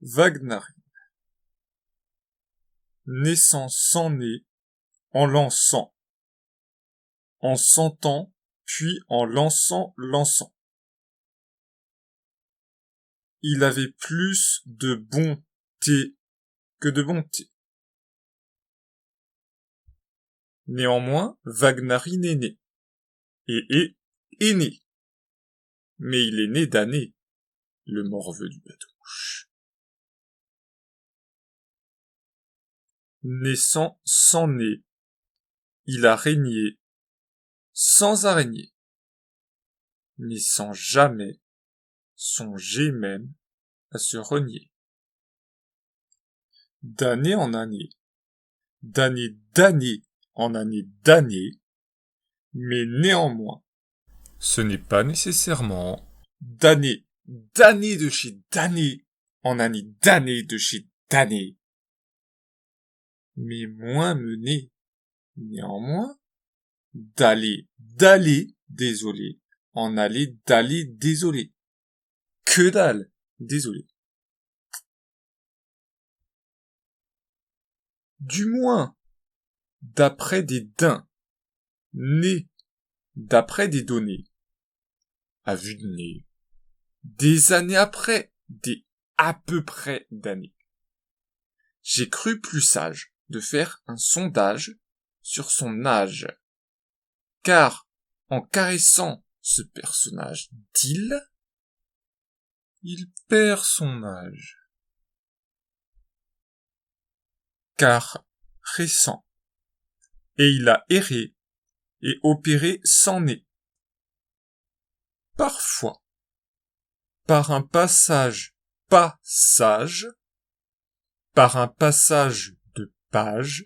Wagnarine. Naissant sans nez, en lançant. En sentant, puis en lançant. Il avait plus de bonté que de bonté. Néanmoins, Wagnarine est né. Et est né. Mais il est né d'année, le morveux du bateau-mouche. Naissant sans nez, il a régné sans araignée, mais sans jamais songer même à se renier. D'année en année, d'année en année d'année, mais néanmoins, ce n'est pas nécessairement d'année de chez d'année en année d'année de chez d'année, mais moins mené, néanmoins, d'aller, désolé, en aller, d'aller, désolé. Que dalle, désolé. Du moins, d'après des daims, nés, d'après des données, à vue de nez, des années après, des à peu près d'années. J'ai cru plus sage de faire un sondage sur son âge, car en caressant ce personnage d'île, il perd son âge. Car récent, et il a erré et opéré sans nez. Parfois, par un passage pas sage, par un passage de page,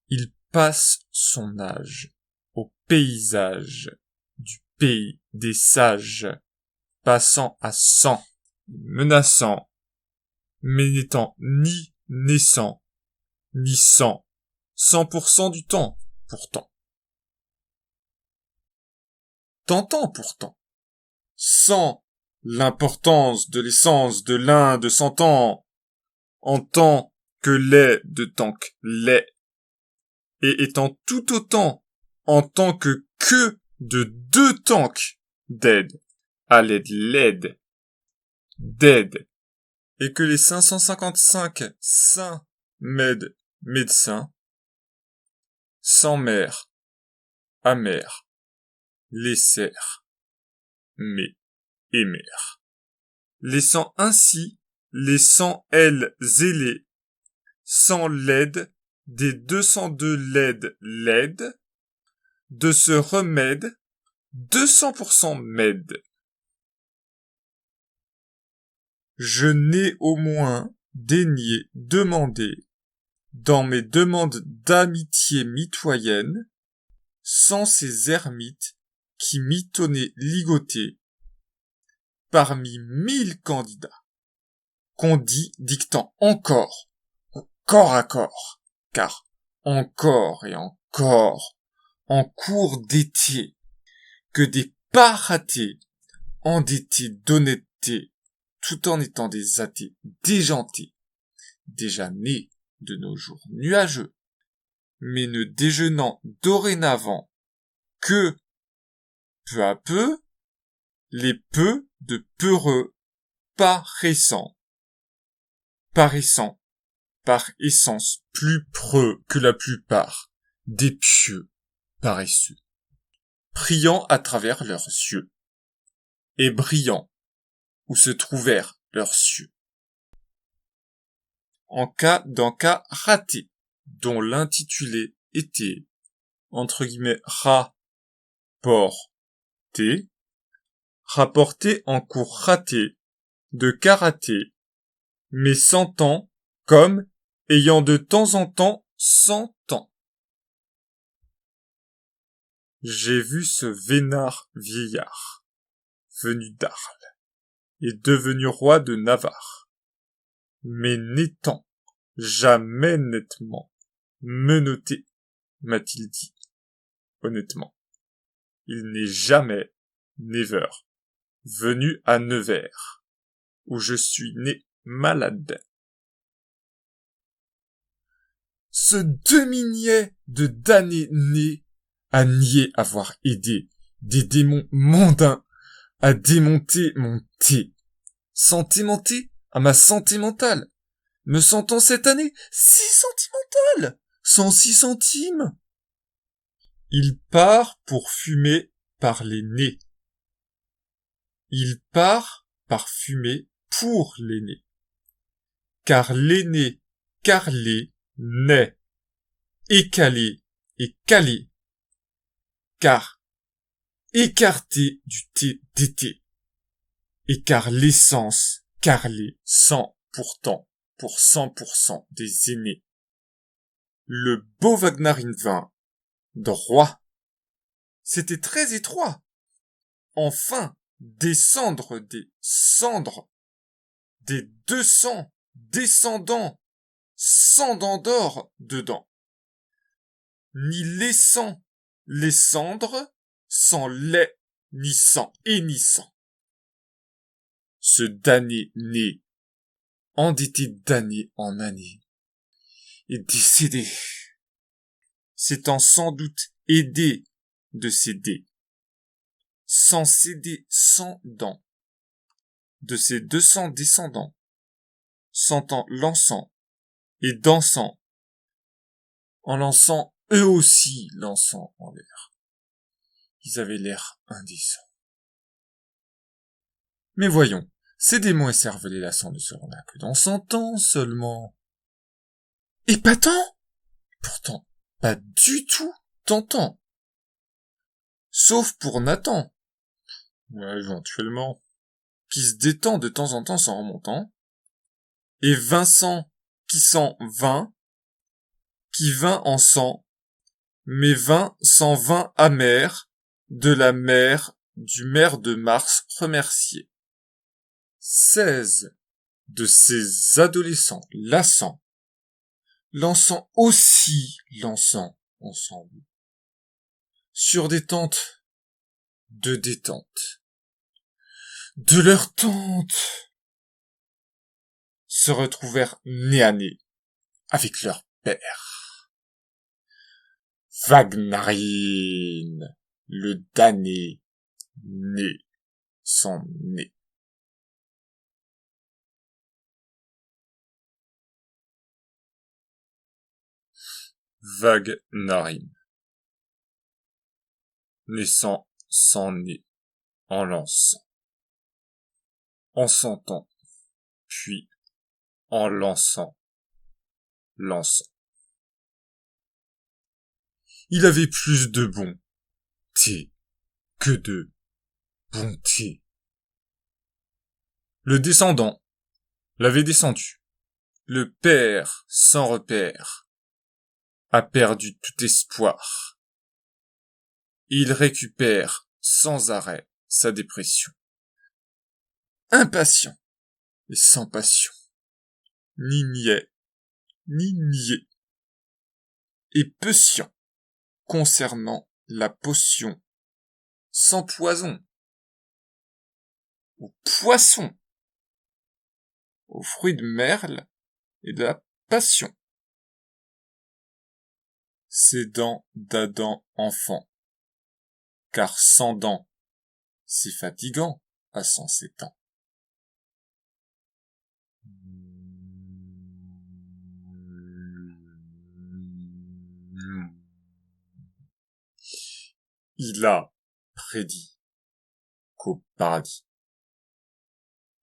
il passe son âge au paysage du pays des sages, passant à 100, menaçant, mais n'étant ni naissant, ni 100% du temps, pourtant. Tentant pourtant, sans l'importance de l'essence de l'un de 100 ans, en tant que lait de tank lait, et étant tout autant en tant que de 2 tanks d'aide, à l'aide, d'aide, et que les 555 saints médecins, sans mère, amère, laissèrent, mais aimèrent, laissant ainsi les 100 ailes zélées, sans l'aide des 202 laides, de ce remède 200% m'aide. Je n'ai au moins daigné demander, dans mes demandes d'amitié mitoyenne, sans ces ermites qui mitonnaient ligotés, parmi 1000 candidats, qu'on dit dictant encore à corps, car encore et encore, en cours d'été, que des pas ratés, endettés d'honnêteté, tout en étant des athées déjantés, déjà nés de nos jours nuageux, mais ne déjeunant dorénavant que, peu à peu, les peu de peureux paraissant, par essence plus preux que la plupart des pieux paresseux, priant à travers leurs yeux, et brillant où se trouvèrent leurs cieux. Dans cas raté, dont l'intitulé était, entre guillemets, rapporté en cours raté, de karaté, mais 100 ans, comme ayant de temps en temps 100 ans. J'ai vu ce vénard vieillard, venu d'Arles, et devenu roi de Navarre, mais n'étant jamais nettement menotté, m'a-t-il dit, honnêtement. Il n'est jamais, never, venu à Nevers, où je suis né malade. Ce demi-niais de damné né a nié avoir aidé des démons mondains à démonter mon thé. Sentimenté à ma santé mentale, me sentant cette année si sentimentale, 106 centimes. Il part pour fumer par les nez. Il part par fumer pour l'aîné. Car l'aîné, carlé, naît, écalé et calé. Car écarté du thé d'été. Et car l'essence carlée sent pourtant pour 100% des aînés. Le beau Wagnerine vin, droit. C'était très étroit. Enfin, descendre des cendres, des 200 descendants, sans dents d'or dedans. Ni laissant les cendres, sans lait, ni sang hennissant. Ce damné né, endetté d'année en année, est décédé, s'étant sans doute aidé de céder, sans céder sans dents, de ses 200 descendants, sentant l'encens et dansant, en lançant eux aussi l'encens en l'air. Ils avaient l'air indécents. Mais voyons, ces démons et cervelets lassants ne seront là que dans 100 ans seulement. Épatant! Pourtant, pas du tout tentant. Sauf pour Nathan. Ouais, éventuellement. Qui se détend de temps en temps sans remontant. Et Vincent, qui sent vin, qui vint en sang, mais vin sans vin amer, de la mer, du maire de Mars remercié. 16 de ces adolescents lassants, lançant aussi l'encens ensemble, sur des tentes de détente, de leur tente, se retrouvèrent nez à nez avec leur père. Wagnarine, le damné, né, sans nez. Wagnarine, naissant sans nez, en lançant, en sentant, puis en lançant, lançant. Il avait plus de bonté que de bonté. Le descendant l'avait descendu. Le père, sans repère, a perdu tout espoir. Il récupère sans arrêt sa dépression. Impatient et sans passion, ni niais, ni niais, et patient concernant la potion, sans poison, aux poissons, aux fruits de merle et de la passion. Ses dents d'Adam enfant, car sans dents, c'est fatigant à 107 ans. Il a prédit qu'au paradis,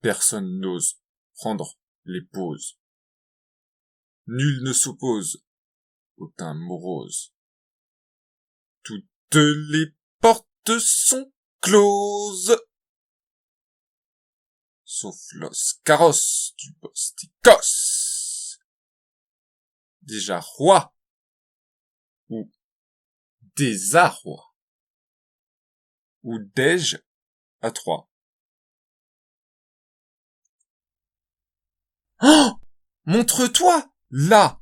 personne n'ose prendre les pauses. Nul ne s'oppose au teint morose. Toutes les portes sont closes, sauf los carrosses du boss d'Écosse. Déjà roi, ou désarroi, ou déj à 3. Oh! Montre-toi, là!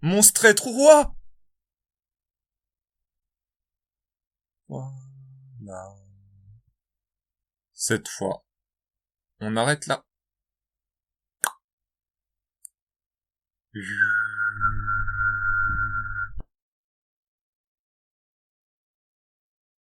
Monstre être roi! Voilà. Cette fois, on arrête là. Yu.